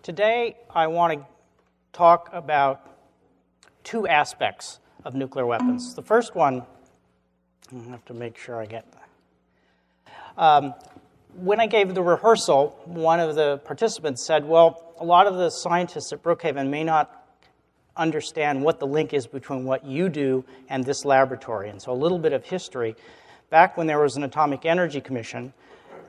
Today, I want to talk about two aspects of nuclear weapons. The first one, I have to make sure I get that. When I gave the rehearsal, one of the participants said, well, a lot of the scientists at Brookhaven may not understand what the link is between what you do and this laboratory. And so a little bit of history. Back when there was an Atomic Energy Commission,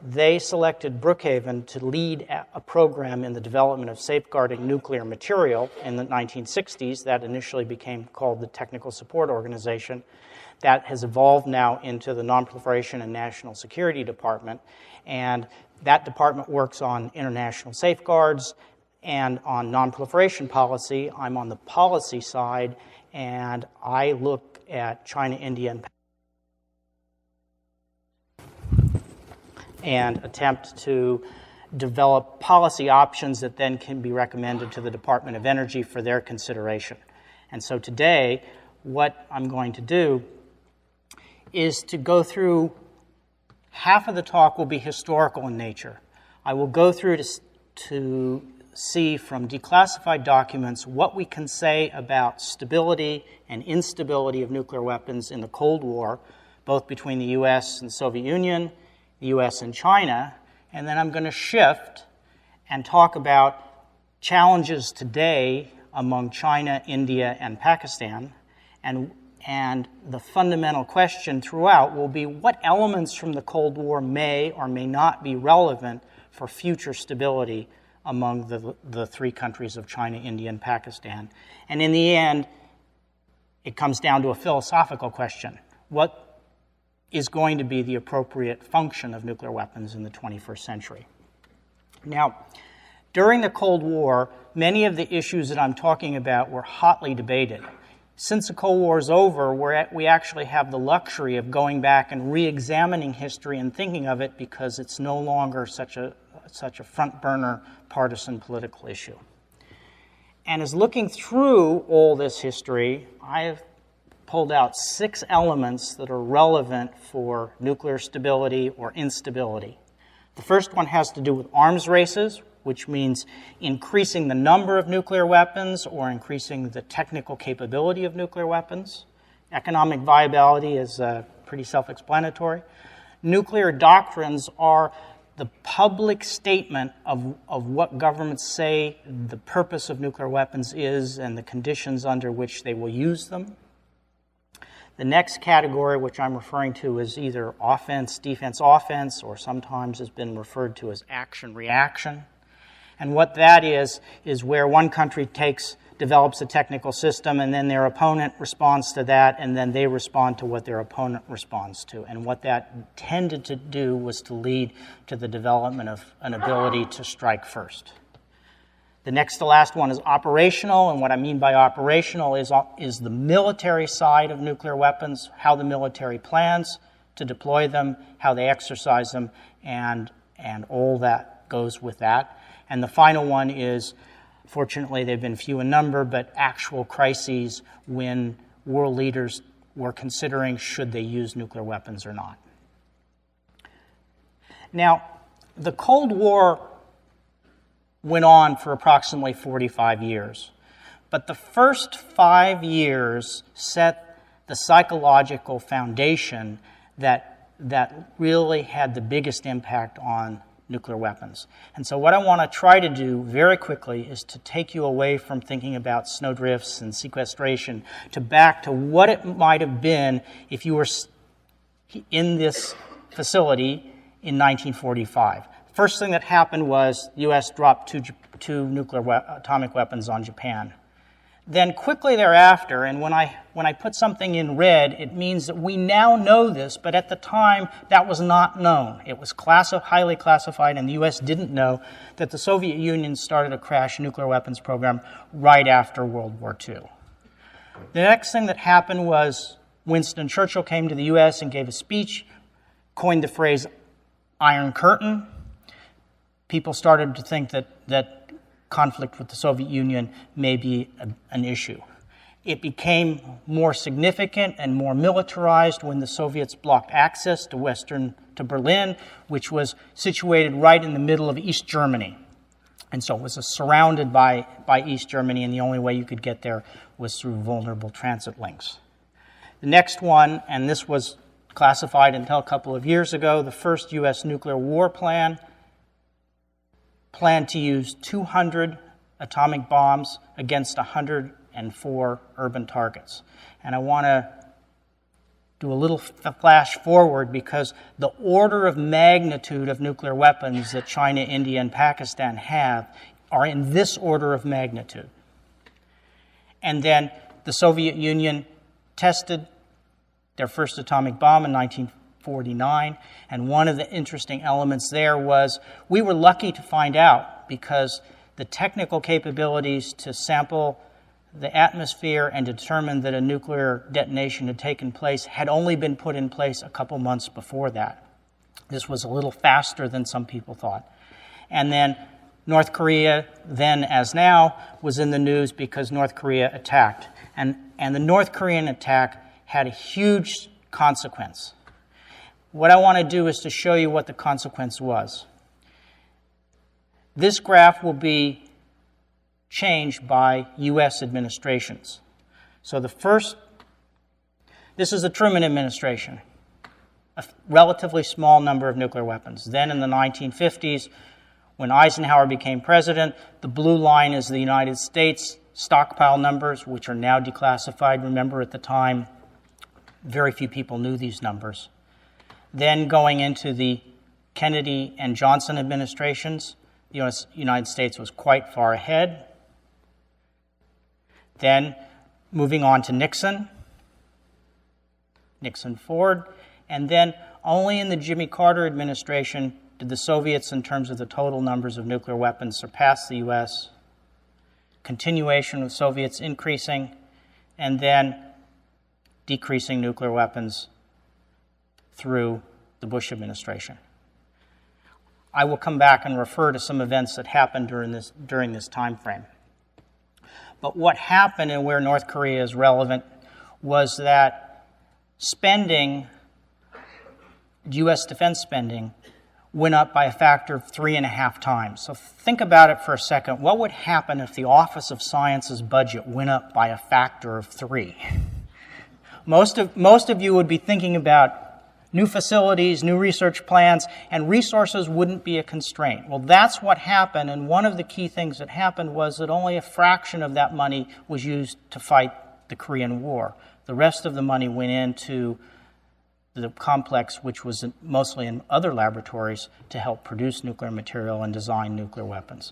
they selected Brookhaven to lead a program in the development of safeguarding nuclear material in the 1960s. That initially became called the Technical Support Organization. That has evolved now into the Nonproliferation and National Security Department. And that department works on international safeguards and on nonproliferation policy. I'm on the policy side, and I look at China, India, and attempt to develop policy options that then can be recommended to the Department of Energy for their consideration. And so today, what I'm going to do is to go through, half of the talk will be historical in nature. I will go through to see from declassified documents what we can say about stability and instability of nuclear weapons in the Cold War, both between the U.S. and the Soviet Union, the U.S. and China, and then I'm going to shift and talk about challenges today among China, India, and Pakistan, and the fundamental question throughout will be what elements from the Cold War may or may not be relevant for future stability among the three countries of China, India, and Pakistan. And in the end, it comes down to a philosophical question. What is going to be the appropriate function of nuclear weapons in the 21st century? Now, during the Cold War, many of the issues that I'm talking about were hotly debated. Since the Cold War is over, we actually have the luxury of going back and re-examining history and thinking of it because it's no longer such a front-burner partisan political issue. And as looking through all this history, I have pulled out 6 elements that are relevant for nuclear stability or instability. The first one has to do with arms races, which means increasing the number of nuclear weapons or increasing the technical capability of nuclear weapons. Economic viability is pretty self-explanatory. Nuclear doctrines are the public statement of what governments say the purpose of nuclear weapons is and the conditions under which they will use them. The next category, which I'm referring to, is either offense, defense, offense, or sometimes has been referred to as action-reaction. And what that is where one country develops a technical system, and then their opponent responds to that, and then they respond to what their opponent responds to. And what that tended to do was to lead to the development of an ability to strike first. The next to last one is operational, and what I mean by operational is the military side of nuclear weapons, how the military plans to deploy them, how they exercise them, and all that goes with that. And the final one is, fortunately, they've been few in number, but actual crises when world leaders were considering should they use nuclear weapons or not. Now, the Cold War went on for approximately 45 years. But the first 5 years set the psychological foundation that really had the biggest impact on nuclear weapons. And so what I want to try to do very quickly is to take you away from thinking about snowdrifts and sequestration to back to what it might have been if you were in this facility in 1945. First thing that happened was the U.S. dropped two atomic weapons on Japan. Then quickly thereafter, and when I put something in red, it means that we now know this, but at the time that was not known. It was highly classified, and the U.S. didn't know that the Soviet Union started a crash nuclear weapons program right after World War II. The next thing that happened was Winston Churchill came to the U.S. and gave a speech, coined the phrase Iron Curtain. People started to think that conflict with the Soviet Union may be an issue. It became more significant and more militarized when the Soviets blocked access to Berlin, which was situated right in the middle of East Germany. And so it was surrounded by East Germany, and the only way you could get there was through vulnerable transit links. The next one, and this was classified until a couple of years ago, the first U.S. nuclear war plan planned to use 200 atomic bombs against 104 urban targets. And I want to do a little flash forward because the order of magnitude of nuclear weapons that China, India, and Pakistan have are in this order of magnitude. And then the Soviet Union tested their first atomic bomb in 1949, and one of the interesting elements there was we were lucky to find out because the technical capabilities to sample the atmosphere and determine that a nuclear detonation had taken place had only been put in place a couple months before that. This was a little faster than some people thought. And then North Korea, then as now, was in the news because North Korea attacked. And the North Korean attack had a huge consequence. What I want to do is to show you what the consequence was. This graph will be changed by U.S. administrations. So this is the Truman administration, a relatively small number of nuclear weapons. Then in the 1950s, when Eisenhower became president, the blue line is the United States stockpile numbers, which are now declassified. Remember, at the time, very few people knew these numbers. Then going into the Kennedy and Johnson administrations, the United States was quite far ahead. Then moving on to Nixon, Ford, and then only in the Jimmy Carter administration did the Soviets, in terms of the total numbers of nuclear weapons, surpass the U.S., continuation of Soviets increasing, and then decreasing nuclear weapons through the Bush administration. I will come back and refer to some events that happened during this time frame. But what happened, and where North Korea is relevant, was that spending, U.S. defense spending, went up by a factor of 3.5 times. So think about it for a second. What would happen if the Office of Science's budget went up by a factor of 3? Most of you would be thinking about new facilities, new research plans, and resources wouldn't be a constraint. Well, that's what happened, and one of the key things that happened was that only a fraction of that money was used to fight the Korean War. The rest of the money went into the complex, which was mostly in other laboratories, to help produce nuclear material and design nuclear weapons.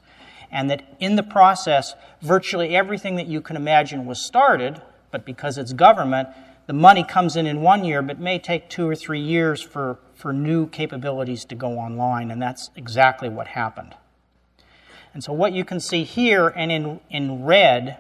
And that in the process, virtually everything that you can imagine was started, but because it's government, the money comes in 1 year, but may take 2 or 3 years for new capabilities to go online, and that's exactly what happened. And so what you can see here, and in red,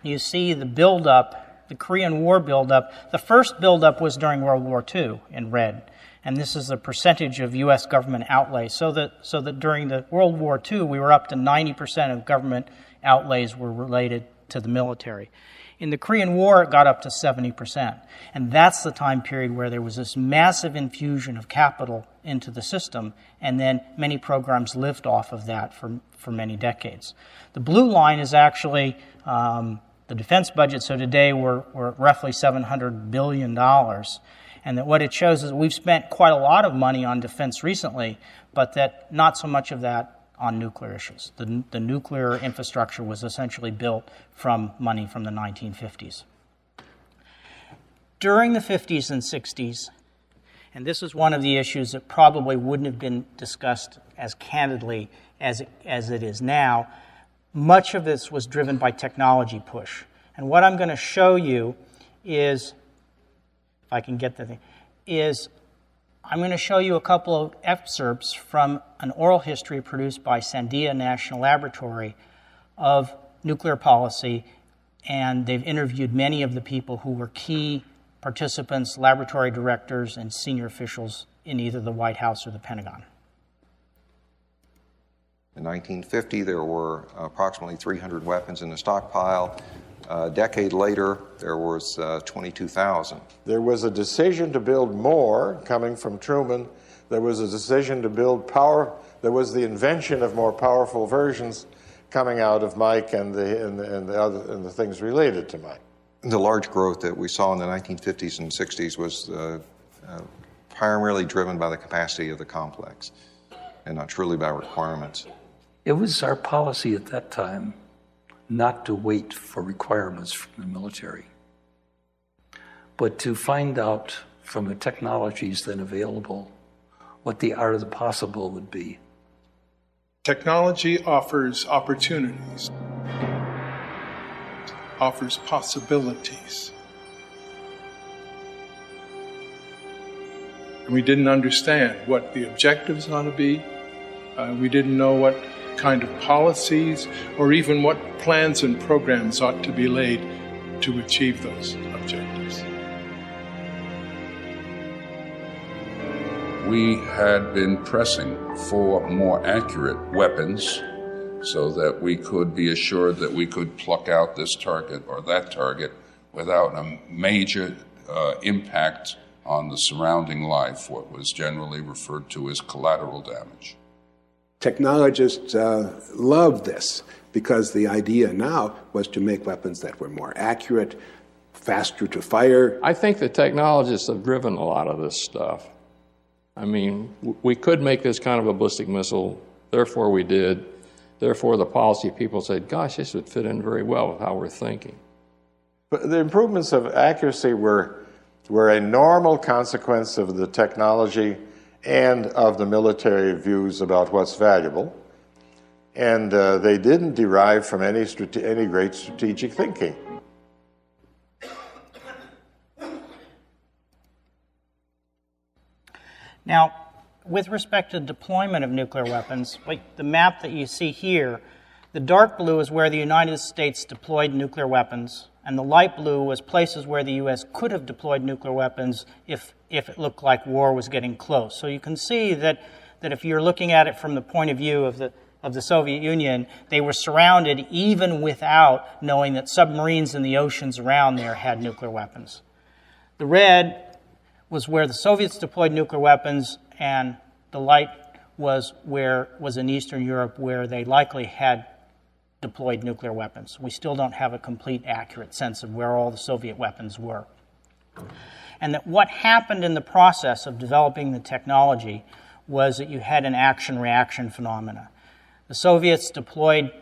you see the buildup, the Korean War buildup. The first buildup was during World War II in red, and this is the percentage of U.S. government outlay. So that during the World War II, we were up to 90% of government outlays were related to the military. In the Korean War, it got up to 70%. And that's the time period where there was this massive infusion of capital into the system, and then many programs lived off of that for many decades. The blue line is actually the defense budget. So today we're roughly $700 billion. And that what it shows is that we've spent quite a lot of money on defense recently, but that not so much of that on nuclear issues. The nuclear infrastructure was essentially built from money from the 1950s. During the 50s and 60s, and this is one of the issues that probably wouldn't have been discussed as candidly as it is now, much of this was driven by technology push. And what I'm going to show you is, if I can get the thing, is I'm going to show you a couple of excerpts from an oral history produced by Sandia National Laboratory of nuclear policy, and they've interviewed many of the people who were key participants, laboratory directors, and senior officials in either the White House or the Pentagon. In 1950, there were approximately 300 weapons in the stockpile. A decade later, there was 22,000. There was a decision to build more coming from Truman. There was a decision to build power. There was the invention of more powerful versions coming out of Mike and the things related to Mike. The large growth that we saw in the 1950s and 60s was primarily driven by the capacity of the complex and not truly by requirements. It was our policy at that time not to wait for requirements from the military, but to find out from the technologies then available what the art of the possible would be. Technology offers opportunities, offers possibilities. And we didn't understand what the objectives ought to be. We didn't know what kind of policies or even what plans and programs ought to be laid to achieve those objectives. We had been pressing for more accurate weapons so that we could be assured that we could pluck out this target or that target without a major impact on the surrounding life, what was generally referred to as collateral damage. Technologists loved this because the idea now was to make weapons that were more accurate, faster to fire. I think the technologists have driven a lot of this stuff. I mean, we could make this kind of a ballistic missile, therefore we did. Therefore, the policy people said, gosh, this would fit in very well with how we're thinking. But the improvements of accuracy were a normal consequence of the technology and of the military views about what's valuable. And they didn't derive from any great strategic thinking. Now, with respect to deployment of nuclear weapons, like the map that you see here, the dark blue is where the United States deployed nuclear weapons, and the light blue was places where the U.S. could have deployed nuclear weapons if it looked like war was getting close. So you can see that if you're looking at it from the point of view of the Soviet Union, they were surrounded even without knowing that submarines in the oceans around there had nuclear weapons. The red was where the Soviets deployed nuclear weapons, and the light was in Eastern Europe where they likely had deployed nuclear weapons. We still don't have a complete, accurate sense of where all the Soviet weapons were. And that what happened in the process of developing the technology was that you had an action-reaction phenomena. The Soviets deployed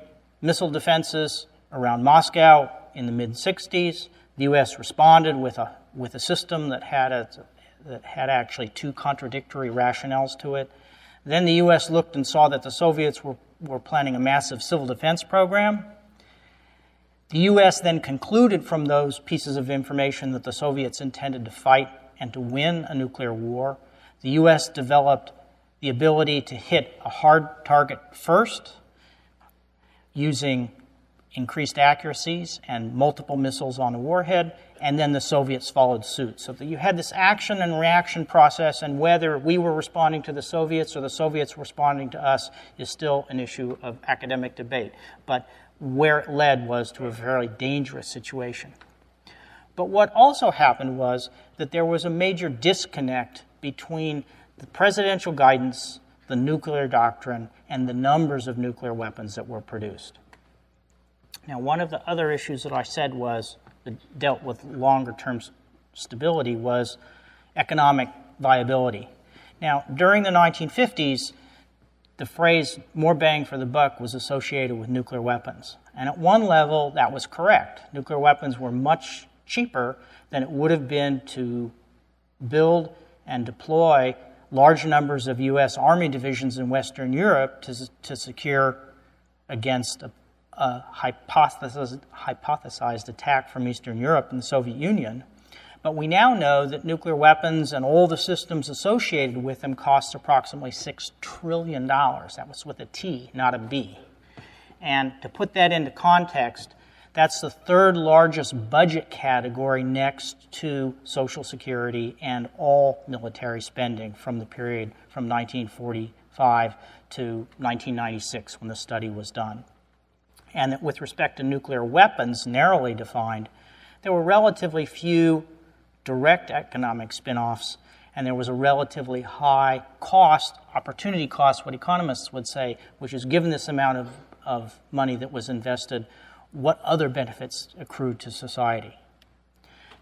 missile defenses around Moscow in the mid-60s. The U.S. responded with a system that had actually two contradictory rationales to it. Then the U.S. looked and saw that the Soviets were planning a massive civil defense program. The U.S. then concluded from those pieces of information that the Soviets intended to fight and to win a nuclear war. The U.S. developed the ability to hit a hard target first using increased accuracies and multiple missiles on a warhead, and then the Soviets followed suit. So that you had this action and reaction process, and whether we were responding to the Soviets or the Soviets responding to us is still an issue of academic debate. But where it led was to a very dangerous situation. But what also happened was that there was a major disconnect between the presidential guidance, the nuclear doctrine, and the numbers of nuclear weapons that were produced. Now, one of the other issues that I said that dealt with longer-term stability was economic viability. Now, during the 1950s, the phrase more bang for the buck was associated with nuclear weapons. And at one level, that was correct. Nuclear weapons were much cheaper than it would have been to build and deploy large numbers of U.S. Army divisions in Western Europe to secure against a hypothesized attack from Eastern Europe and the Soviet Union. But we now know that nuclear weapons and all the systems associated with them cost approximately $6 trillion. That was with a T, not a B. And to put that into context, that's the third largest budget category next to Social Security and all military spending from the period from 1945 to 1996 when the study was done. and that with respect to nuclear weapons, narrowly defined, there were relatively few direct economic spin-offs, and there was a relatively high cost, opportunity cost, what economists would say, which is given this amount of money that was invested, what other benefits accrued to society.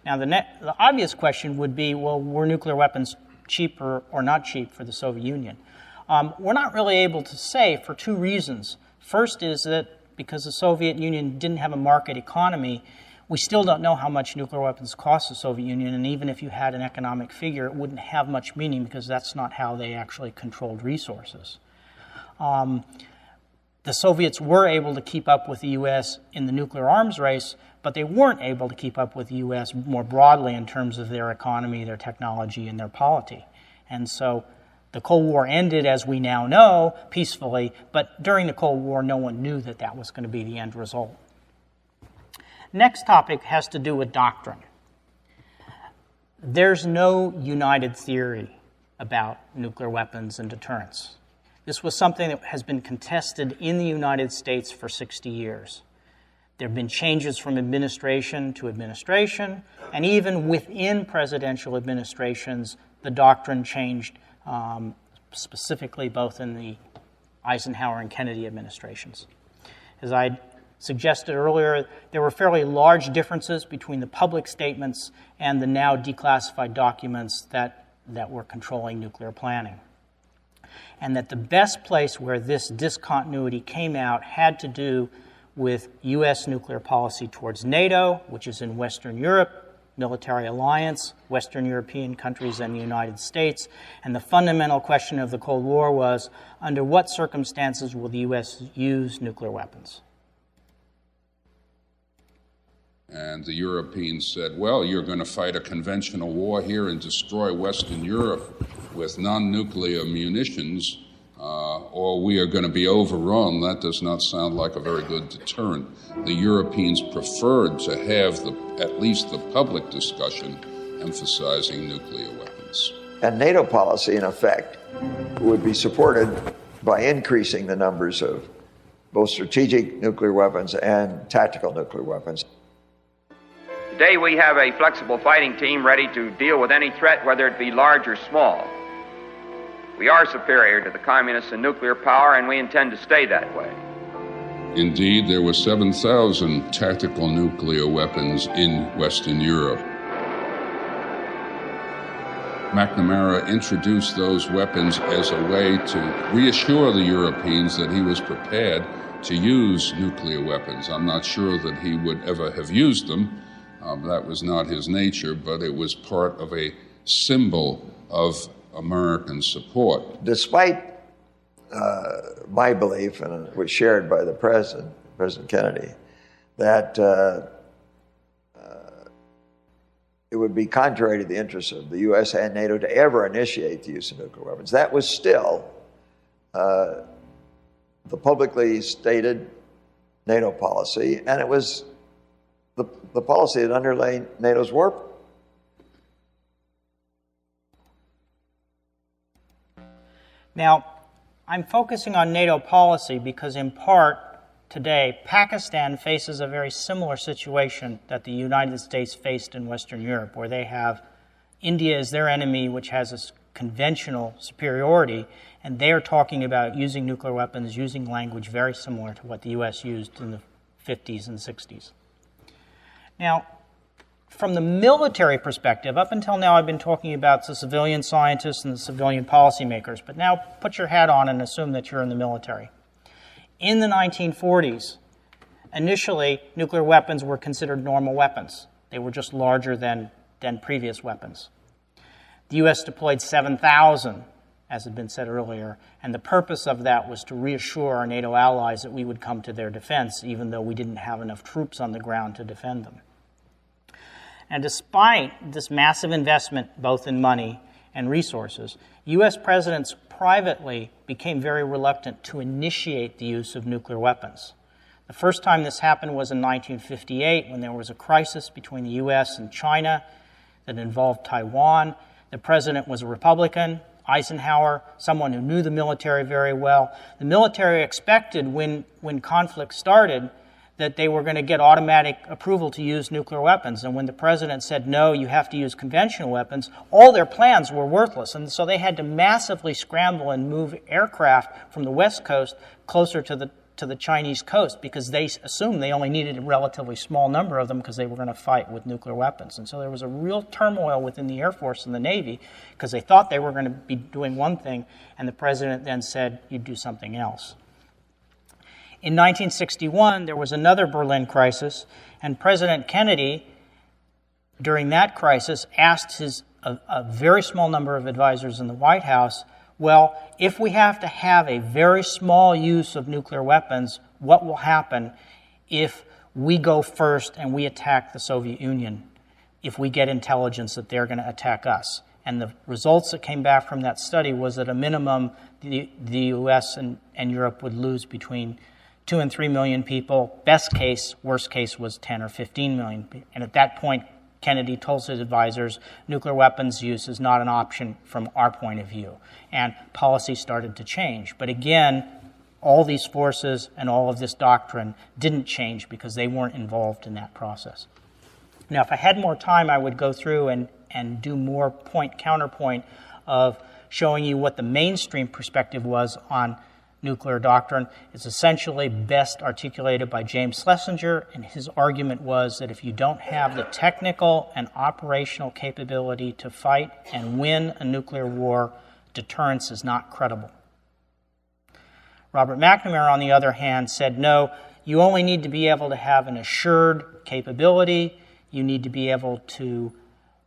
Now, the obvious question would be, well, were nuclear weapons cheaper or not cheap for the Soviet Union? We're not really able to say for two reasons. First is that because the Soviet Union didn't have a market economy, we still don't know how much nuclear weapons cost the Soviet Union, and even if you had an economic figure, it wouldn't have much meaning because that's not how they actually controlled resources. The Soviets were able to keep up with the U.S. in the nuclear arms race, but they weren't able to keep up with the U.S. more broadly in terms of their economy, their technology, and their polity. And so the Cold War ended, as we now know, peacefully, but during the Cold War, no one knew that that was going to be the end result. Next topic has to do with doctrine. There's no united theory about nuclear weapons and deterrence. This was something that has been contested in the United States for 60 years. There have been changes from administration to administration, and even within presidential administrations, the doctrine changed, specifically both in the Eisenhower and Kennedy administrations. As I suggested earlier, there were fairly large differences between the public statements and the now declassified documents that were controlling nuclear planning. And that the best place where this discontinuity came out had to do with U.S. nuclear policy towards NATO, which is in Western Europe, military alliance, Western European countries, and the United States. And the fundamental question of the Cold War was, under what circumstances will the U.S. use nuclear weapons? And the Europeans said, well, you're going to fight a conventional war here and destroy Western Europe with non-nuclear munitions, or we are going to be overrun. That does not sound like a very good deterrent. The Europeans preferred to have at least the public discussion emphasizing nuclear weapons. And NATO policy, in effect, would be supported by increasing the numbers of both strategic nuclear weapons and tactical nuclear weapons. Today we have a flexible fighting team ready to deal with any threat, whether it be large or small. We are superior to the communists in nuclear power, and we intend to stay that way. Indeed, there were 7,000 tactical nuclear weapons in Western Europe. McNamara introduced those weapons as a way to reassure the Europeans that he was prepared to use nuclear weapons. I'm not sure that he would ever have used them. That was not his nature, but it was part of a symbol of American support. Despite my belief, and it was shared by the President Kennedy, that it would be contrary to the interests of the U.S. and NATO to ever initiate the use of nuclear weapons. That was still the publicly stated NATO policy, and it was the policy that underlay NATO's war. Now, I'm focusing on NATO policy because, in part, today, Pakistan faces a very similar situation that the United States faced in Western Europe, where they have India as their enemy, which has a conventional superiority, and they're talking about using nuclear weapons, using language very similar to what the U.S. used in the 50s and 60s. Now, from the military perspective, up until now I've been talking about the civilian scientists and the civilian policymakers, but now put your hat on and assume that you're in the military. In the 1940s, initially, nuclear weapons were considered normal weapons. They were just larger than previous weapons. The U.S. deployed 7,000, as had been said earlier, and the purpose of that was to reassure our NATO allies that we would come to their defense, even though we didn't have enough troops on the ground to defend them. And despite this massive investment, both in money and resources, U.S. presidents privately became very reluctant to initiate the use of nuclear weapons. The first time this happened was in 1958, when there was a crisis between the U.S. and China that involved Taiwan. The president was a Republican. Eisenhower, someone who knew the military very well. The military expected when conflict started that they were going to get automatic approval to use nuclear weapons. And when the president said, no, you have to use conventional weapons, all their plans were worthless. And so they had to massively scramble and move aircraft from the West Coast closer to the Chinese coast, because they assumed they only needed a relatively small number of them because they were going to fight with nuclear weapons. And so there was a real turmoil within the Air Force and the Navy because they thought they were going to be doing one thing, and the president then said, you'd do something else. In 1961, there was another Berlin crisis, and President Kennedy, during that crisis, asked a very small number of advisors in the White House, well, if we have to have a very small use of nuclear weapons, what will happen if we go first and we attack the Soviet Union, if we get intelligence that they're going to attack us? And the results that came back from that study was that at a minimum, the U.S. and Europe would lose between 2 and 3 million people. Best case, worst case was 10 or 15 million. And at that point, Kennedy told his advisors, nuclear weapons use is not an option from our point of view. And policy started to change. But again, all these forces and all of this doctrine didn't change because they weren't involved in that process. Now, if I had more time, I would go through and do more point-counterpoint of showing you what the mainstream perspective was on nuclear doctrine. It's essentially best articulated by James Schlesinger, and his argument was that if you don't have the technical and operational capability to fight and win a nuclear war, deterrence is not credible. Robert McNamara, on the other hand, said, no, you only need to be able to have an assured capability. You need to be able to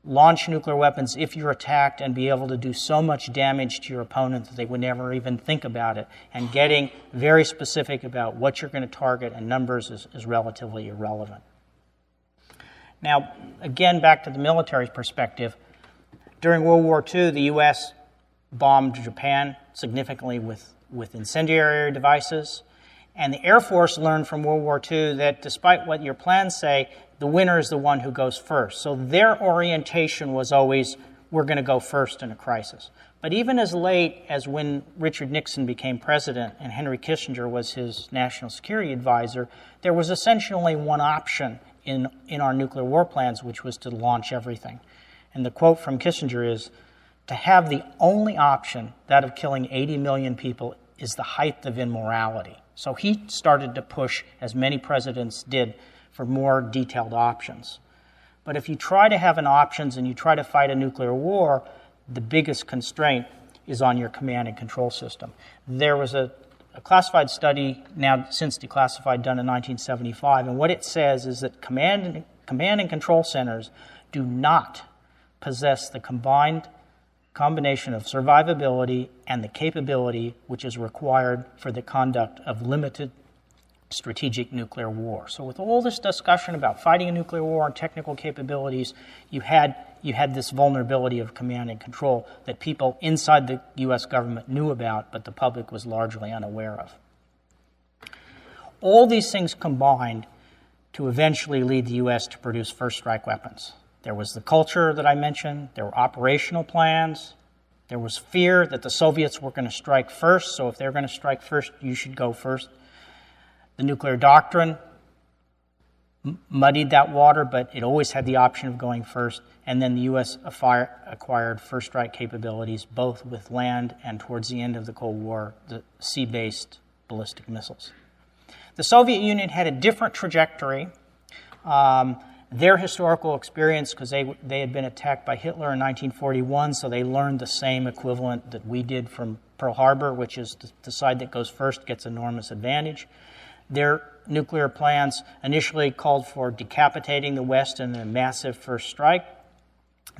launch nuclear weapons if you're attacked and be able to do so much damage to your opponent that they would never even think about it. And getting very specific about what you're going to target and numbers is relatively irrelevant. Now, again, back to the military perspective. During World War II, the U.S. bombed Japan significantly with incendiary devices. And the Air Force learned from World War II that despite what your plans say, the winner is the one who goes first. So their orientation was always, we're going to go first in a crisis. But even as late as when Richard Nixon became president and Henry Kissinger was his national security advisor, there was essentially one option in our nuclear war plans, which was to launch everything. And the quote from Kissinger is, to have the only option, that of killing 80 million people, is the height of immorality. So he started to push, as many presidents did, for more detailed options. But if you try to have an options and you try to fight a nuclear war, the biggest constraint is on your command and control system. There was a classified study, now since declassified, done in 1975, and what it says is that command and control centers do not possess the combination of survivability and the capability which is required for the conduct of limited strategic nuclear war. So with all this discussion about fighting a nuclear war and technical capabilities, you had this vulnerability of command and control that people inside the U.S. government knew about, but the public was largely unaware of. All these things combined to eventually lead the U.S. to produce first strike weapons. There was the culture that I mentioned, there were operational plans, there was fear that the Soviets were going to strike first, so if they're going to strike first, you should go first. The nuclear doctrine muddied that water, but it always had the option of going first. And then the U.S. acquired first strike capabilities, both with land and, towards the end of the Cold War, the sea-based ballistic missiles. The Soviet Union had a different trajectory. Their historical experience, because they had been attacked by Hitler in 1941, so they learned the same equivalent that we did from Pearl Harbor, which is the side that goes first gets enormous advantage. Their nuclear plans initially called for decapitating the West in a massive first strike.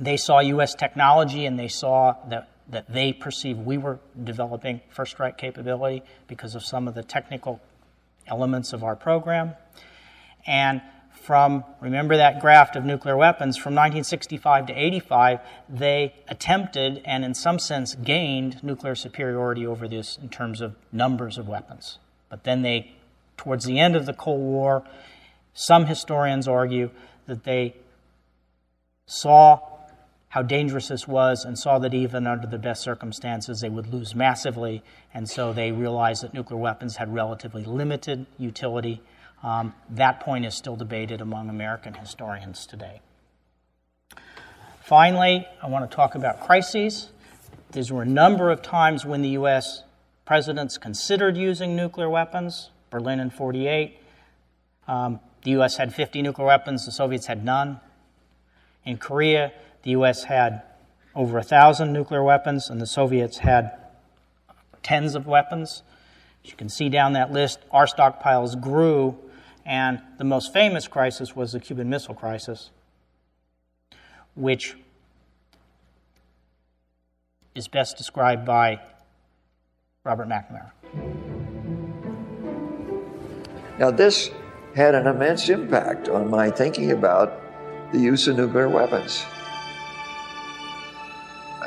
They saw U.S. technology, and they saw that they perceived we were developing first strike capability because of some of the technical elements of our program. And remember that graph of nuclear weapons, from 1965 to 85, they attempted and in some sense gained nuclear superiority over this in terms of numbers of weapons. But then towards the end of the Cold War, some historians argue that they saw how dangerous this was and saw that even under the best circumstances they would lose massively, and so they realized that nuclear weapons had relatively limited utility. That point is still debated among American historians today. Finally, I want to talk about crises. There were a number of times when the U.S. presidents considered using nuclear weapons. Berlin in 1948. The U.S. had 50 nuclear weapons. The Soviets had none. In Korea, the U.S. had over 1,000 nuclear weapons, and the Soviets had tens of weapons. As you can see down that list, our stockpiles grew, and the most famous crisis was the Cuban Missile Crisis, which is best described by Robert McNamara. Now, this had an immense impact on my thinking about the use of nuclear weapons.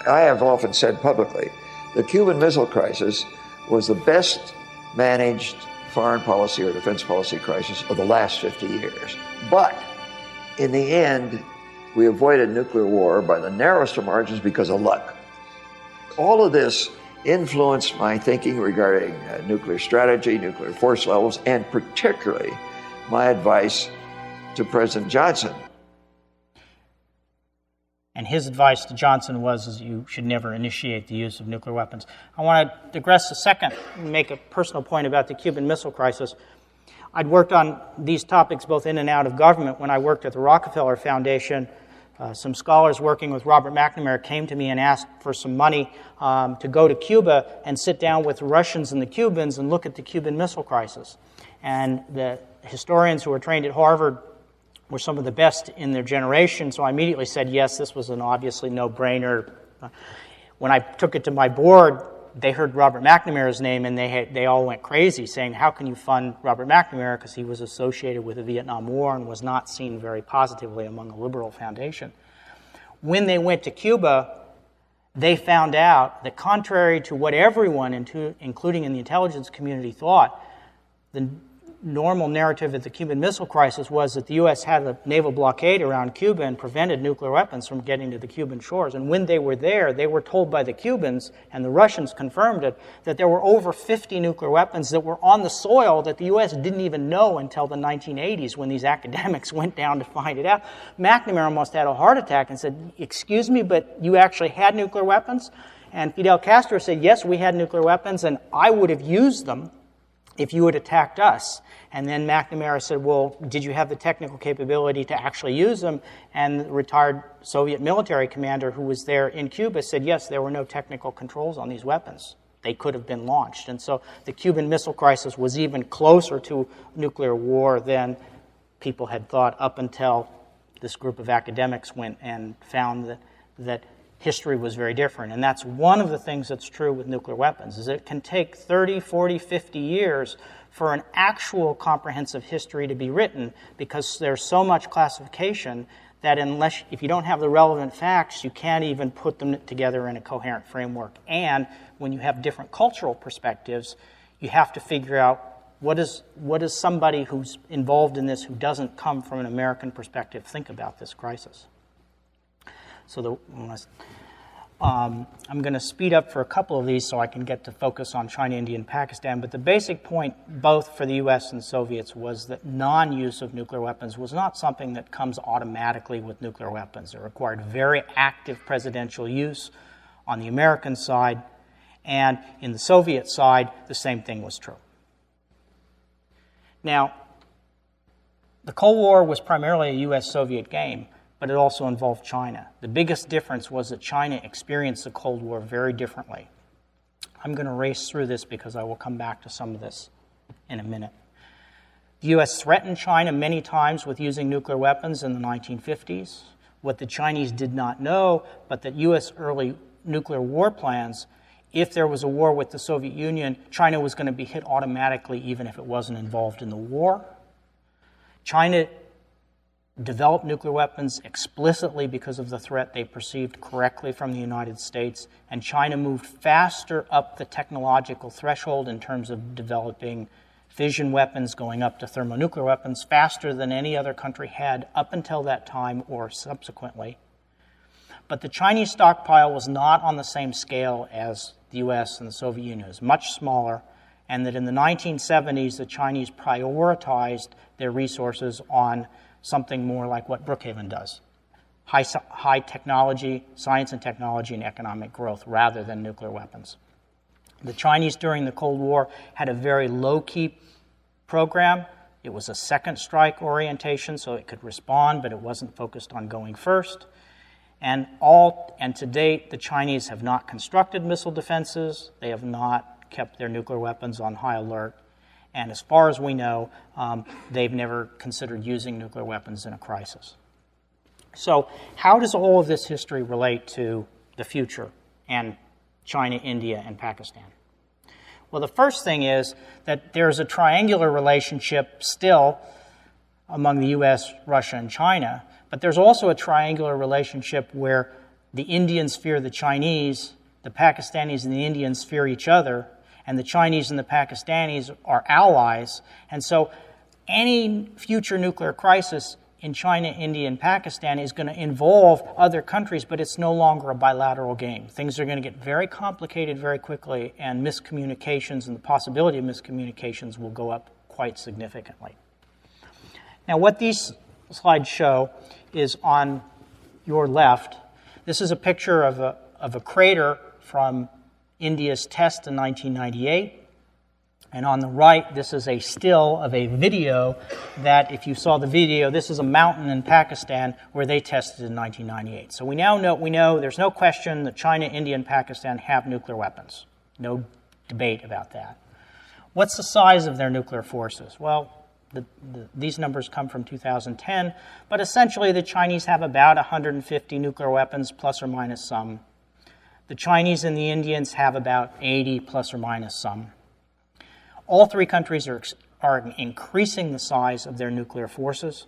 I have often said publicly, the Cuban Missile Crisis was the best managed foreign policy or defense policy crisis of the last 50 years. But in the end, we avoided nuclear war by the narrowest of margins because of luck. All of this influenced my thinking regarding nuclear strategy, nuclear force levels, and particularly my advice to President Johnson. And his advice to Johnson was you should never initiate the use of nuclear weapons. I want to digress a second and make a personal point about the Cuban Missile Crisis. I'd worked on these topics both in and out of government when I worked at the Rockefeller Foundation. Some scholars working with Robert McNamara came to me and asked for some money to go to Cuba and sit down with the Russians and the Cubans and look at the Cuban Missile Crisis. And the historians who were trained at Harvard were some of the best in their generation, so I immediately said, yes, this was an obviously no-brainer. When I took it to my board, they heard Robert McNamara's name, and they all went crazy, saying, how can you fund Robert McNamara, because he was associated with the Vietnam War and was not seen very positively among a liberal foundation. When they went to Cuba, they found out that contrary to what everyone, including in the intelligence community, thought, the normal narrative of the Cuban Missile Crisis was that the U.S. had a naval blockade around Cuba and prevented nuclear weapons from getting to the Cuban shores. And when they were there, they were told by the Cubans, and the Russians confirmed it, that there were over 50 nuclear weapons that were on the soil that the U.S. didn't even know until the 1980s when these academics went down to find it out. McNamara almost had a heart attack and said, excuse me, but you actually had nuclear weapons? And Fidel Castro said, yes, we had nuclear weapons, and I would have used them if you had attacked us. And then McNamara said, well, did you have the technical capability to actually use them? And the retired Soviet military commander who was there in Cuba said, yes, there were no technical controls on these weapons. They could have been launched. And so the Cuban Missile Crisis was even closer to nuclear war than people had thought up until this group of academics went and found that history was very different. And that's one of the things that's true with nuclear weapons, is it can take 30, 40, 50 years for an actual comprehensive history to be written, because there's so much classification that if you don't have the relevant facts, you can't even put them together in a coherent framework. And when you have different cultural perspectives, you have to figure out what does somebody who's involved in this who doesn't come from an American perspective think about this crisis. So I'm going to speed up for a couple of these so I can get to focus on China, India, and Pakistan. But the basic point, both for the U.S. and the Soviets, was that non-use of nuclear weapons was not something that comes automatically with nuclear weapons. It required very active presidential use on the American side, and in the Soviet side, the same thing was true. Now, the Cold War was primarily a U.S.-Soviet game, but it also involved China. The biggest difference was that China experienced the Cold War very differently. I'm going to race through this because I will come back to some of this in a minute. The U.S. threatened China many times with using nuclear weapons in the 1950s. What the Chinese did not know, but that U.S. early nuclear war plans, if there was a war with the Soviet Union, China was going to be hit automatically even if it wasn't involved in the war. China developed nuclear weapons explicitly because of the threat they perceived correctly from the United States, and China moved faster up the technological threshold in terms of developing fission weapons, going up to thermonuclear weapons, faster than any other country had up until that time or subsequently. But the Chinese stockpile was not on the same scale as the US and the Soviet Union. It was much smaller, and that in the 1970s, the Chinese prioritized their resources on something more like what Brookhaven does. High technology, science and technology, and economic growth rather than nuclear weapons. The Chinese during the Cold War had a very low-key program. It was a second strike orientation, so it could respond, but it wasn't focused on going first. And to date, the Chinese have not constructed missile defenses. They have not kept their nuclear weapons on high alert. And as far as we know, they've never considered using nuclear weapons in a crisis. So how does all of this history relate to the future and China, India, and Pakistan? Well, the first thing is that there's a triangular relationship still among the US, Russia, and China, but there's also a triangular relationship where the Indians fear the Chinese, the Pakistanis and the Indians fear each other, and the Chinese and the Pakistanis are allies. And so any future nuclear crisis in China, India, and Pakistan is going to involve other countries, but it's no longer a bilateral game. Things are going to get very complicated very quickly, and miscommunications and the possibility of miscommunications will go up quite significantly. Now, what these slides show is on your left, this is a picture of a crater from India's test in 1998. And on the right, this is a still of a video that, if you saw the video, this is a mountain in Pakistan where they tested in 1998. So we know there's no question that China, India, and Pakistan have nuclear weapons. No debate about that. What's the size of their nuclear forces? Well, these numbers come from 2010, but essentially the Chinese have about 150 nuclear weapons, plus or minus some. The Chinese and the Indians have about 80, plus or minus some. All three countries are increasing the size of their nuclear forces.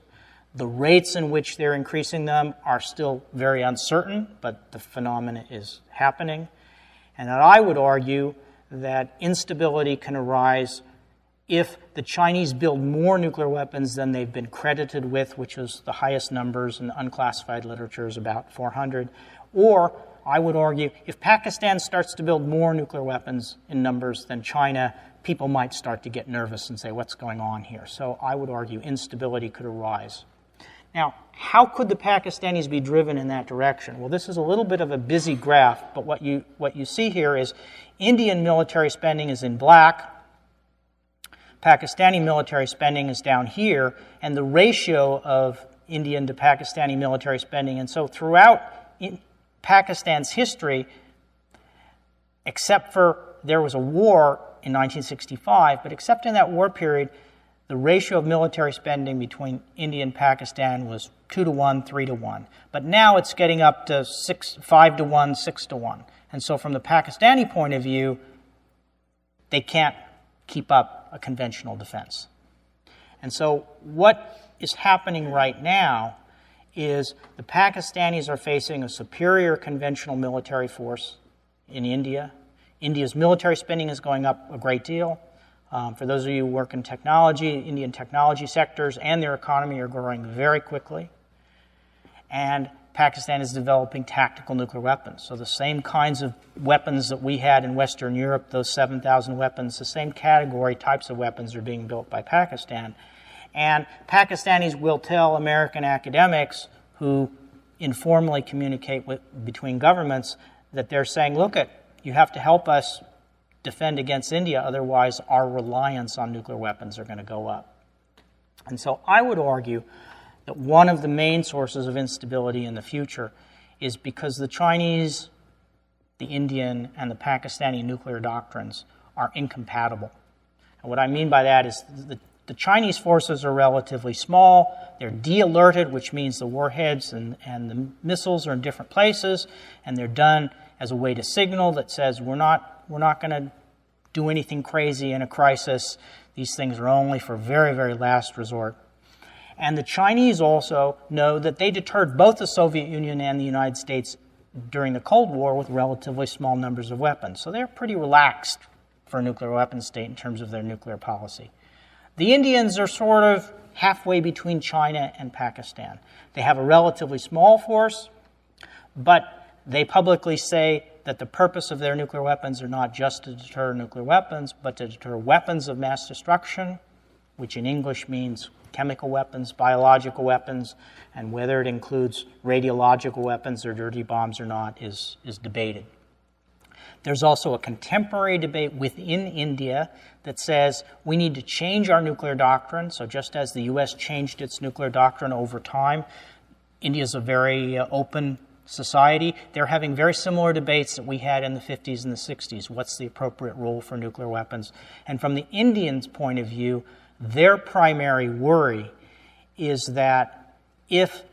The rates in which they're increasing them are still very uncertain, but the phenomenon is happening. And I would argue that instability can arise if the Chinese build more nuclear weapons than they've been credited with, which is the highest numbers in the unclassified literature is about 400, or I would argue if Pakistan starts to build more nuclear weapons in numbers than China, people might start to get nervous and say, what's going on here? So I would argue instability could arise. Now, how could the Pakistanis be driven in that direction? Well, this is a little bit of a busy graph, but what you see here is Indian military spending is in black, Pakistani military spending is down here, and the ratio of Indian to Pakistani military spending. And so throughout Pakistan's history, except for there was a war in 1965, but except in that war period, the ratio of military spending between India and Pakistan was 2 to 1, 3 to 1. But now it's getting up to 5 to 1, 6 to 1. And so from the Pakistani point of view, they can't keep up a conventional defense. And so what is happening right now is the Pakistanis are facing a superior conventional military force in India. India's military spending is going up a great deal. For those of you who work in technology, Indian technology sectors and their economy are growing very quickly. And Pakistan is developing tactical nuclear weapons. So the same kinds of weapons that we had in Western Europe, those 7,000 weapons, the same category, types of weapons are being built by Pakistan. And Pakistanis will tell American academics who informally communicate between governments that they're saying, look, you have to help us defend against India, otherwise our reliance on nuclear weapons are going to go up. And so I would argue that one of the main sources of instability in the future is because the Chinese, the Indian, and the Pakistani nuclear doctrines are incompatible. And what I mean by that is the Chinese forces are relatively small, they're de-alerted, which means the warheads and the missiles are in different places, and they're done as a way to signal that says we're not going to do anything crazy in a crisis. These things are only for very, very last resort. And the Chinese also know that they deterred both the Soviet Union and the United States during the Cold War with relatively small numbers of weapons. So they're pretty relaxed for a nuclear weapons state in terms of their nuclear policy. The Indians are sort of halfway between China and Pakistan. They have a relatively small force, But they publicly say that the purpose of their nuclear weapons are not just to deter nuclear weapons, but to deter weapons of mass destruction, which in English means chemical weapons, biological weapons, and whether it includes radiological weapons or dirty bombs or not is debated. There's also a contemporary debate within India that says we need to change our nuclear doctrine. So just as the U.S. changed its nuclear doctrine over time, India is a very open society. They're having very similar debates that we had in the 50s and the 60s. What's the appropriate role for nuclear weapons? And from the Indians' point of view, their primary worry is that if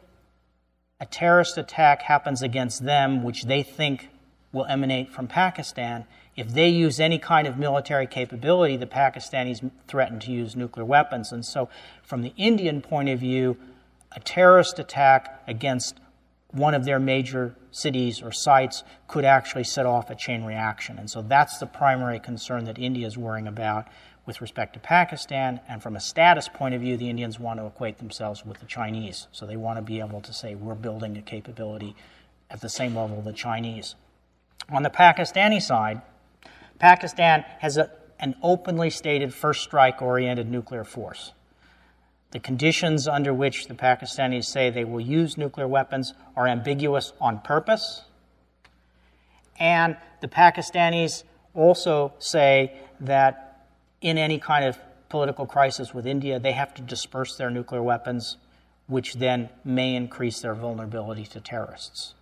a terrorist attack happens against them, which they think will emanate from Pakistan, if they use any kind of military capability, the Pakistanis threaten to use nuclear weapons. And so from the Indian point of view, a terrorist attack against one of their major cities or sites could actually set off a chain reaction. And so that's the primary concern that India is worrying about with respect to Pakistan. And from a status point of view, the Indians want to equate themselves with the Chinese. So they want to be able to say, we're building a capability at the same level of the Chinese. On the Pakistani side, Pakistan has an openly stated first strike-oriented nuclear force. The conditions under which the Pakistanis say they will use nuclear weapons are ambiguous on purpose. And the Pakistanis also say that in any kind of political crisis with India, they have to disperse their nuclear weapons, which then may increase their vulnerability to terrorists.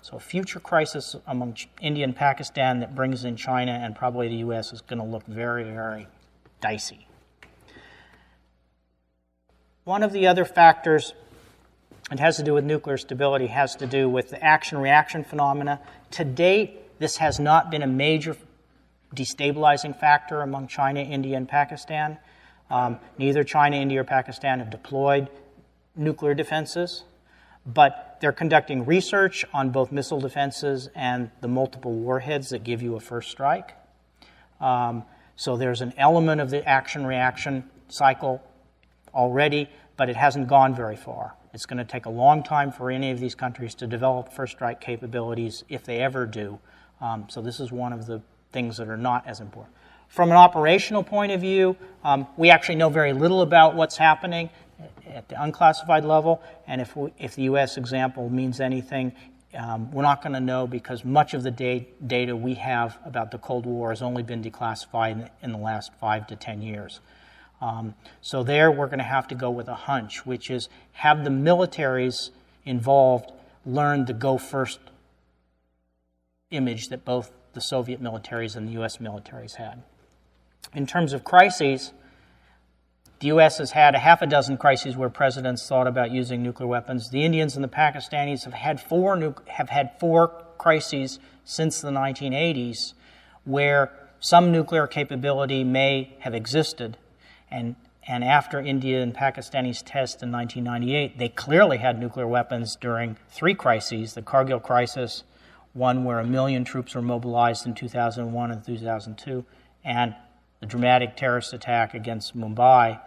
So a future crisis among India and Pakistan that brings in China and probably the U.S. is going to look very, very dicey. One of the other factors that has to do with nuclear stability has to do with the action-reaction phenomena. To date, this has not been a major destabilizing factor among China, India, and Pakistan. Neither China, India, or Pakistan have deployed nuclear defenses, but they're conducting research on both missile defenses and the multiple warheads that give you a first strike. So there's an element of the action-reaction cycle already, but it hasn't gone very far. It's going to take a long time for any of these countries to develop first strike capabilities, if they ever do. So this is one of the things that are not as important. From an operational point of view, we actually know very little about what's happening at the unclassified level, and if the U.S. example means anything, we're not going to know because much of the data we have about the Cold War has only been declassified in the last 5 to 10 years. So there we're going to have to go with a hunch, which is have the militaries involved learn the go-first image that both the Soviet militaries and the U.S. militaries had. In terms of crises, the U.S. has had a half a dozen crises where presidents thought about using nuclear weapons. The Indians and the Pakistanis have had four crises since the 1980s where some nuclear capability may have existed. And after India and Pakistanis test in 1998, they clearly had nuclear weapons during 3 crises: the Kargil crisis, one where 1 million troops were mobilized in 2001 and 2002, and the dramatic terrorist attack against Mumbai.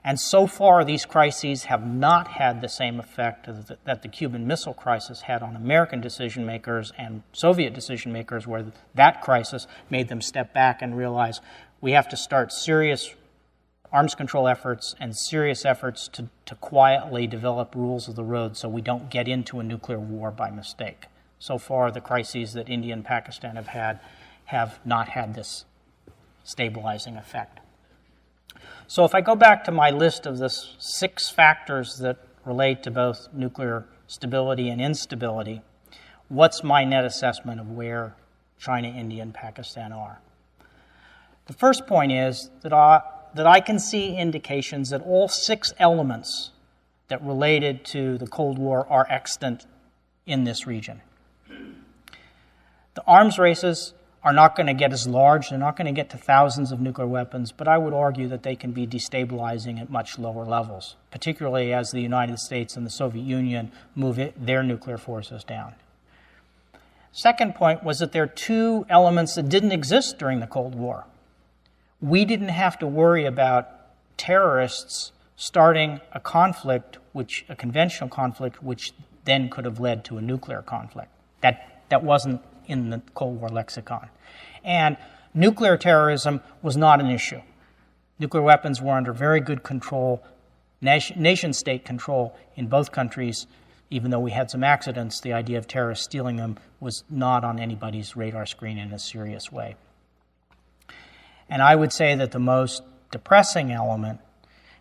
And so far, these crises have not had the same effect that the Cuban Missile Crisis had on American decision makers and Soviet decision makers, where that crisis made them step back and realize we have to start serious arms control efforts and serious efforts to quietly develop rules of the road so we don't get into a nuclear war by mistake. So far, the crises that India and Pakistan have had have not had this stabilizing effect. So if I go back to my list of the 6 factors that relate to both nuclear stability and instability, what's my net assessment of where China, India, and Pakistan are? The first point is that I can see indications that all 6 elements that related to the Cold War are extant in this region. The arms races are not going to get as large. They're not going to get to thousands of nuclear weapons, but I would argue that they can be destabilizing at much lower levels, particularly as the United States and the Soviet Union move their nuclear forces down. Second point was that there are 2 elements that didn't exist during the Cold War. We didn't have to worry about terrorists starting a conflict, a conventional conflict, which then could have led to a nuclear conflict. That wasn't in the Cold War lexicon. And nuclear terrorism was not an issue. Nuclear weapons were under very good control, nation-state control in both countries. Even though we had some accidents, the idea of terrorists stealing them was not on anybody's radar screen in a serious way. And I would say that the most depressing element,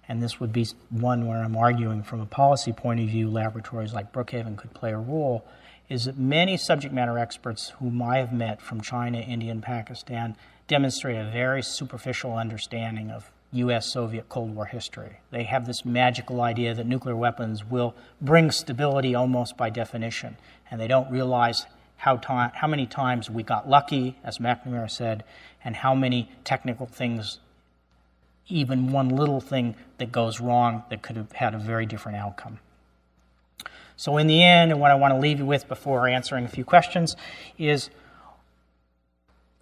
and this would be one where I'm arguing from a policy point of view, laboratories like Brookhaven could play a role, is that many subject matter experts whom I have met from China, India, and Pakistan demonstrate a very superficial understanding of U.S.-Soviet Cold War history. They have this magical idea that nuclear weapons will bring stability almost by definition, and they don't realize how many times we got lucky, as McNamara said, and how many technical things, even one little thing that goes wrong that could have had a very different outcome. So in the end, and what I want to leave you with before answering a few questions is,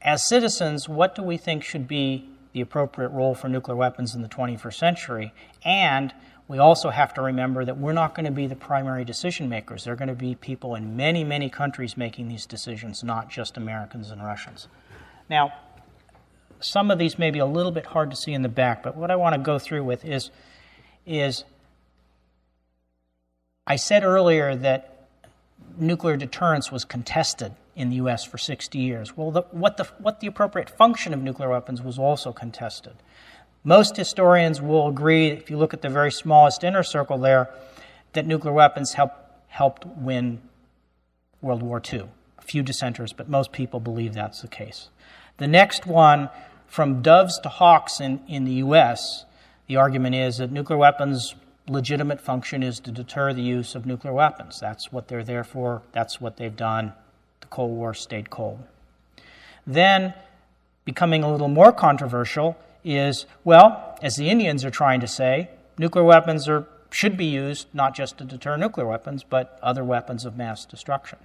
as citizens, what do we think should be the appropriate role for nuclear weapons in the 21st century? And we also have to remember that we're not going to be the primary decision makers. There are going to be people in many, many countries making these decisions, not just Americans and Russians. Now, some of these may be a little bit hard to see in the back, but what I want to go through with is I said earlier that nuclear deterrence was contested in the U.S. for 60 years. Well, what the appropriate function of nuclear weapons was also contested. Most historians will agree, if you look at the very smallest inner circle there, that nuclear weapons helped win World War II. A few dissenters, but most people believe that's the case. The next one, from doves to hawks in the U.S., the argument is that nuclear weapons' legitimate function is to deter the use of nuclear weapons. That's what they're there for. That's what they've done. The Cold War stayed cold. Then, becoming a little more controversial is, well, as the Indians are trying to say, nuclear weapons should be used not just to deter nuclear weapons, but other weapons of mass destruction.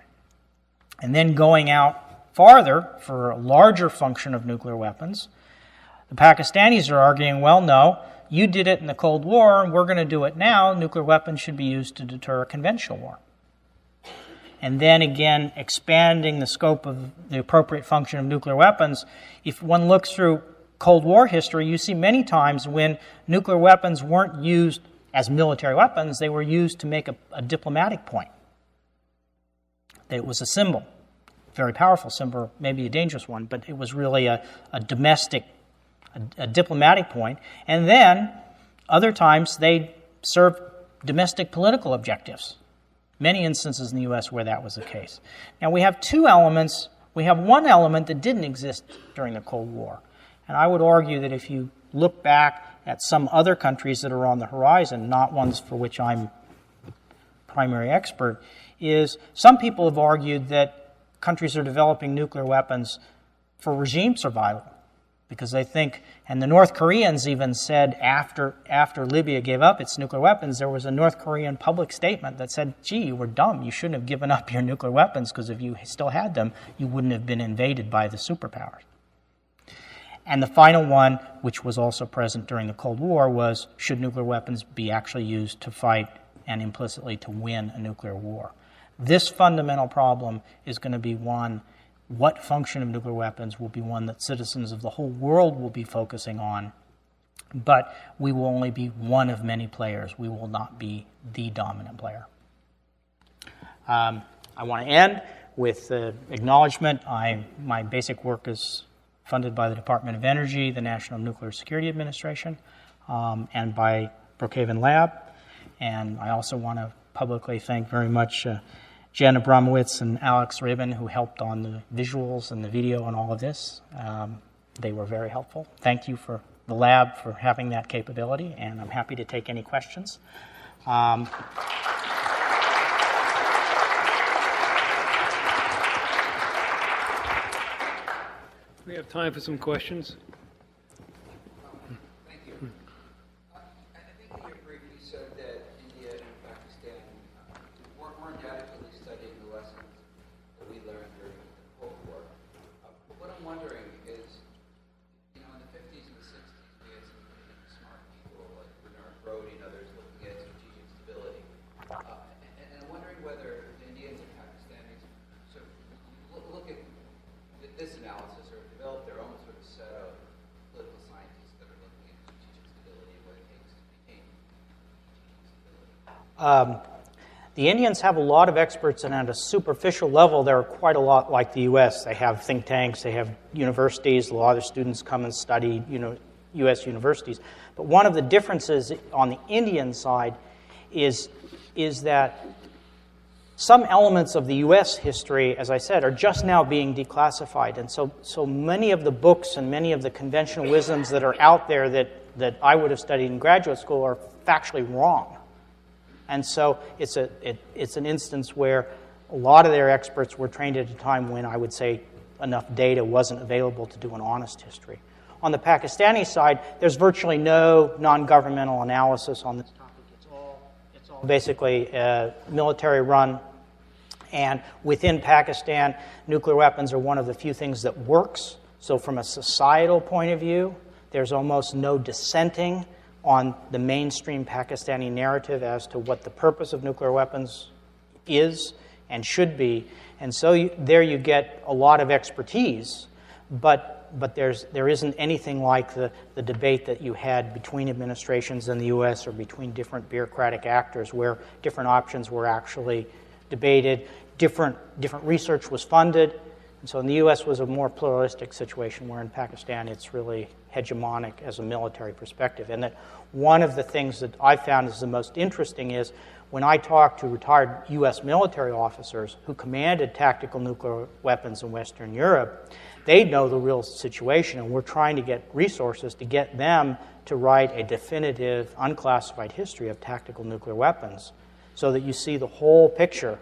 And then going out farther for a larger function of nuclear weapons, the Pakistanis are arguing, well, no, you did it in the Cold War, and we're going to do it now. Nuclear weapons should be used to deter a conventional war. And then again, expanding the scope of the appropriate function of nuclear weapons, if one looks through Cold War history, you see many times when nuclear weapons weren't used as military weapons, they were used to make a diplomatic point. That it was a symbol, a very powerful symbol, maybe a dangerous one, but it was really a diplomatic point. And then, other times, they served domestic political objectives. Many instances in the U.S. where that was the case. Now, we have two elements. We have one element that didn't exist during the Cold War. And I would argue that if you look back at some other countries that are on the horizon, not ones for which I'm primary expert, is some people have argued that countries are developing nuclear weapons for regime survival. Because they think, and the North Koreans even said after Libya gave up its nuclear weapons, there was a North Korean public statement that said, gee, you were dumb. You shouldn't have given up your nuclear weapons, because if you still had them, you wouldn't have been invaded by the superpowers. And the final one, which was also present during the Cold War, was should nuclear weapons be actually used to fight and implicitly to win a nuclear war? This fundamental problem is going to be one, what function of nuclear weapons will be one that citizens of the whole world will be focusing on, but we will only be one of many players. We will not be the dominant player. I want to end with acknowledgement. My basic work is funded by the Department of Energy, the National Nuclear Security Administration, and by Brookhaven Lab. And I also want to publicly thank very much Jen Abramowitz and Alex Ribbon, who helped on the visuals and the video and all of this. They were very helpful. Thank you for the lab for having that capability, and I'm happy to take any questions. We have time for some questions. Thank you. I think in your brief you said that India and Pakistan weren't adequately studying the lessons that we learned during the Cold War. What I'm wondering is, in the 50s and the 60s, we had some pretty smart people like Bernard Brody and others looking at strategic stability. And I'm wondering whether The Indians have a lot of experts, and at a superficial level, they're quite a lot like the U.S. They have think tanks, they have universities, a lot of their students come and study, U.S. universities. But one of the differences on the Indian side is that some elements of the U.S. history, as I said, are just now being declassified. And so many of the books and many of the conventional wisdoms that are out there that I would have studied in graduate school are factually wrong. And so it's an instance where a lot of their experts were trained at a time when I would say enough data wasn't available to do an honest history. On the Pakistani side, there's virtually no non-governmental analysis on this topic. It's all basically military run. And within Pakistan, nuclear weapons are one of the few things that works. So from a societal point of view, there's almost no dissenting on the mainstream Pakistani narrative as to what the purpose of nuclear weapons is and should be. And so there you get a lot of expertise, but there isn't anything like the debate that you had between administrations in the U.S. or between different bureaucratic actors where different options were actually debated, different research was funded. And so in the U.S. was a more pluralistic situation, where in Pakistan it's really hegemonic as a military perspective. And that one of the things that I found is the most interesting is when I talk to retired U.S. military officers who commanded tactical nuclear weapons in Western Europe, they know the real situation, and we're trying to get resources to get them to write a definitive, unclassified history of tactical nuclear weapons so that you see the whole picture.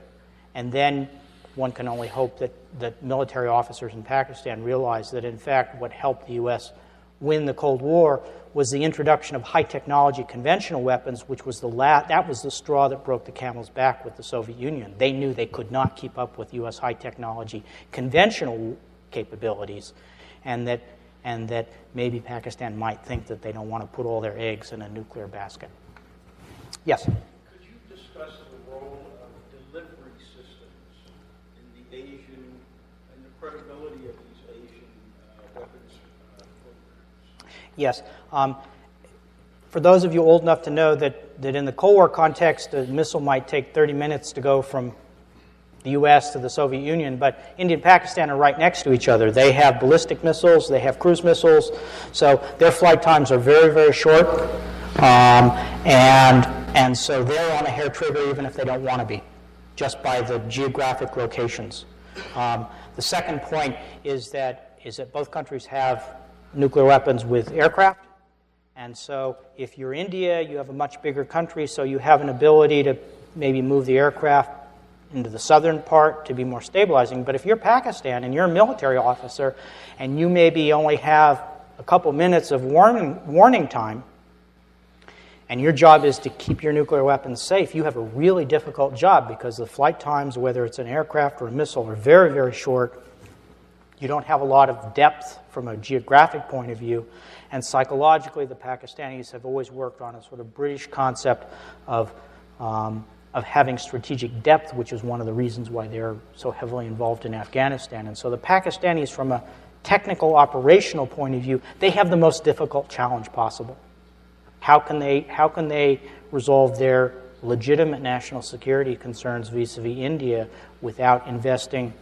And then one can only hope that military officers in Pakistan realize that, in fact, what helped the U.S. win the Cold War was the introduction of high-technology conventional weapons, which was that was the straw that broke the camel's back with the Soviet Union. They knew they could not keep up with U.S. high-technology conventional capabilities, and that maybe Pakistan might think that they don't want to put all their eggs in a nuclear basket. Yes? Could you discuss the role of delivery systems in the Asian and the credibility of these Asian weapons programs? Yes. For those of you old enough to know that in the Cold War context, a missile might take 30 minutes to go from the U.S. to the Soviet Union, but India and Pakistan are right next to each other. They have ballistic missiles, they have cruise missiles, so their flight times are very, very short, and so they're on a hair trigger even if they don't want to be, just by the geographic locations. The second point is that both countries have nuclear weapons with aircraft, and so if you're India, you have a much bigger country, so you have an ability to maybe move the aircraft into the southern part to be more stabilizing. But if you're Pakistan and you're a military officer and you maybe only have a couple minutes of warning time and your job is to keep your nuclear weapons safe, you have a really difficult job because the flight times, whether it's an aircraft or a missile, are very, very short. You don't have a lot of depth from a geographic point of view. And psychologically, the Pakistanis have always worked on a sort of British concept of having strategic depth, which is one of the reasons why they're so heavily involved in Afghanistan. And so the Pakistanis, from a technical, operational point of view, they have the most difficult challenge possible. How can they resolve their legitimate national security concerns vis-a-vis India without investing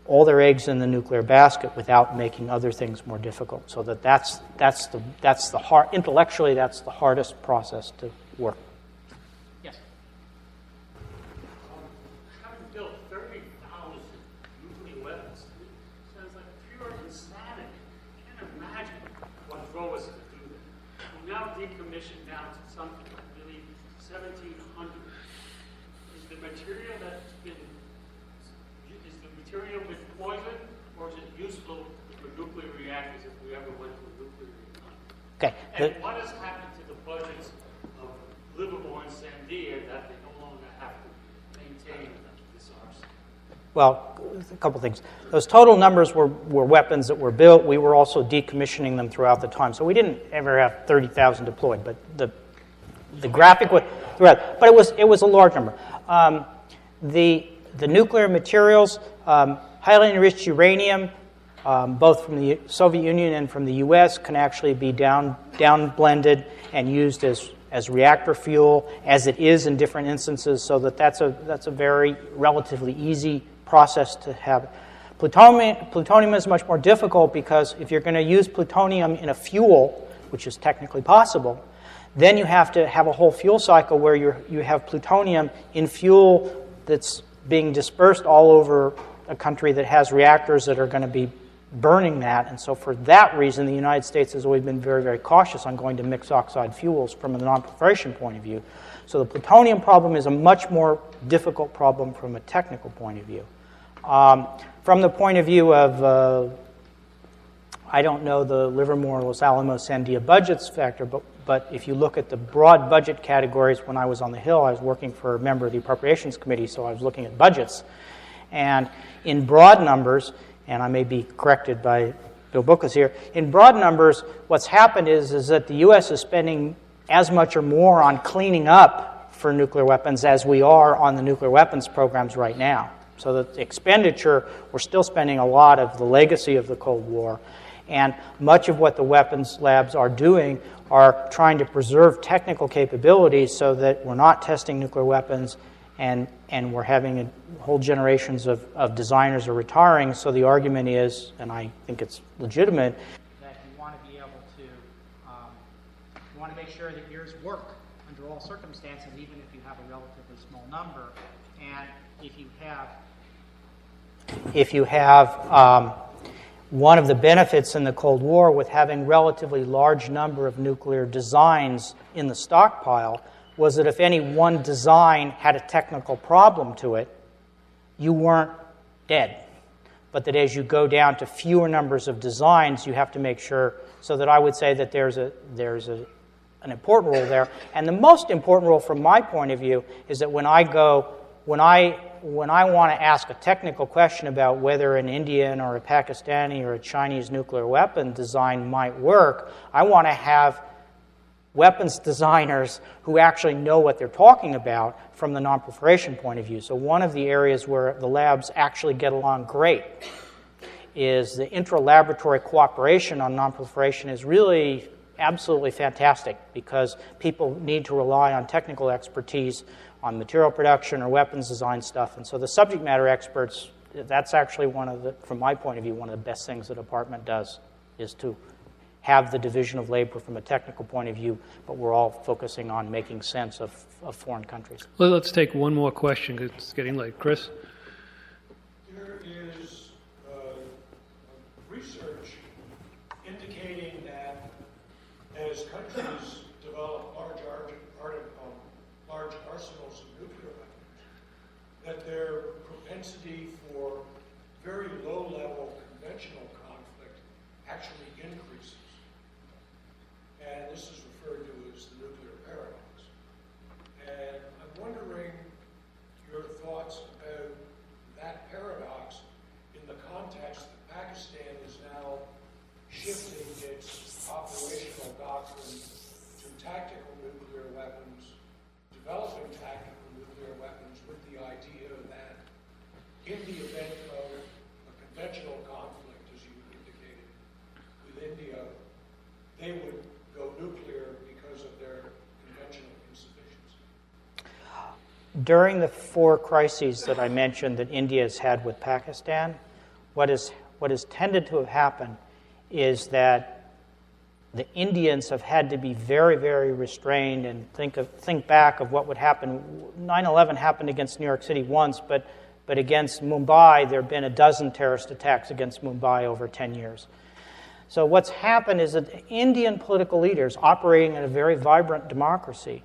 all their eggs in the nuclear basket, without making other things more difficult? So that's the hard, intellectually, that's the hardest process to work. Yes. Having built 30,000 nuclear weapons sounds like pure insanity. I can't imagine what drove us to do that. We now decommissioned down to something like really 1,700. Is the material been poisoned, or is it useful for nuclear reactors if we ever went to a nuclear economy? Okay. And what has happened to the budgets of Livermore and Sandia that they no longer have to maintain this arsenal? Well, a couple things. Those total numbers were weapons that were built. We were also decommissioning them throughout the time. So we didn't ever have 30,000 deployed, but the graphic was throughout. But it was a large number. The nuclear materials, highly enriched uranium, both from the Soviet Union and from the U.S., can actually be down blended and used as as reactor fuel as it is in different instances, so that's a very relatively easy process to have. Plutonium is much more difficult because if you're going to use plutonium in a fuel, which is technically possible, then you have to have a whole fuel cycle where you have plutonium in fuel that's being dispersed all over a country that has reactors that are going to be burning that. And so for that reason, the United States has always been very, very cautious on going to mixed oxide fuels from a non-proliferation point of view. So the plutonium problem is a much more difficult problem from a technical point of view. From the point of view of, I don't know the Livermore, Los Alamos, Sandia budgets factor, but if you look at the broad budget categories, when I was on the Hill, I was working for a member of the Appropriations Committee, so I was looking at budgets. And in broad numbers, and I may be corrected by Bill Bookus here, in broad numbers, what's happened is that the U.S. is spending as much or more on cleaning up for nuclear weapons as we are on the nuclear weapons programs right now. So the expenditure, we're still spending a lot of the legacy of the Cold War, and much of what the weapons labs are doing are trying to preserve technical capabilities so that we're not testing nuclear weapons and we're having whole generations of designers are retiring. So the argument is, and I think it's legitimate, that you want to be able to, you want to make sure that yours work under all circumstances, even if you have a relatively small number. And if you have one of the benefits in the Cold War with having relatively large number of nuclear designs in the stockpile was that if any one design had a technical problem to it, you weren't dead. But that as you go down to fewer numbers of designs, you have to make sure, so that I would say that there's an important role there. And the most important role from my point of view is that when I want to ask a technical question about whether an Indian or a Pakistani or a Chinese nuclear weapon design might work, I want to have weapons designers who actually know what they're talking about from the non-proliferation point of view. So one of the areas where the labs actually get along great is the intra-laboratory cooperation on non-proliferation is really absolutely fantastic because people need to rely on technical expertise on material production or weapons design stuff. And so the subject matter experts, that's actually one of the, from my point of view, one of the best things the department does is to have the division of labor from a technical point of view, but we're all focusing on making sense of foreign countries. Well, let's take one more question because it's getting late. Chris? There is research indicating that as countries develop large arsenals of nuclear weapons, that their propensity for very low-level conventional conflict actually increases. And this is referred to as the nuclear paradox. And I'm wondering your thoughts about that paradox in the context that Pakistan is now shifting its operational doctrine to tactical nuclear weapons, developing tactical nuclear weapons with the idea that in the event of a conventional conflict, as you indicated, with India, they would go nuclear because of their conventional insufficiency. During the 4 crises that I mentioned that India has had with Pakistan, what has tended to have happened is that the Indians have had to be very, very restrained and think back of what would happen. 9/11 happened against New York City once, but against Mumbai, there have been a dozen terrorist attacks against Mumbai over 10 years. So what's happened is that Indian political leaders operating in a very vibrant democracy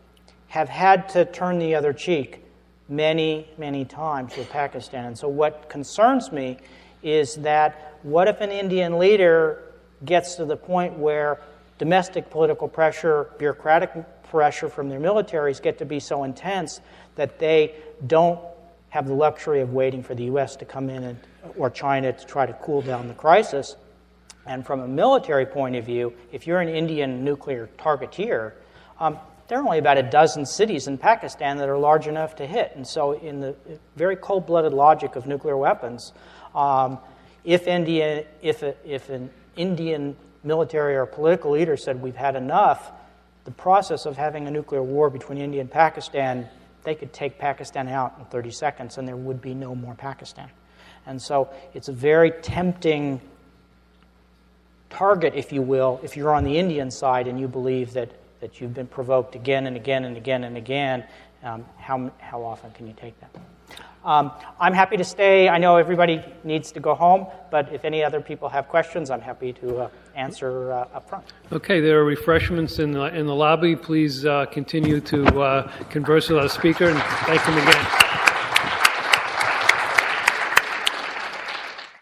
have had to turn the other cheek many, many times with Pakistan. And so what concerns me is that what if an Indian leader gets to the point where domestic political pressure, bureaucratic pressure from their militaries get to be so intense that they don't have the luxury of waiting for the U.S. to come in or China to try to cool down the crisis. And from a military point of view, if you're an Indian nuclear targeteer, there are only about a dozen cities in Pakistan that are large enough to hit. And so in the very cold-blooded logic of nuclear weapons, if an Indian military or political leader said we've had enough, the process of having a nuclear war between India and Pakistan, they could take Pakistan out in 30 seconds and there would be no more Pakistan. And so it's a very tempting target, if you will, if you're on the Indian side and you believe that you've been provoked again and again and again and again. How often can you take that? I'm happy to stay. I know everybody needs to go home, but if any other people have questions, I'm happy to answer up front. Okay, there are refreshments in the lobby. Please continue to converse with our speaker, and thank him again.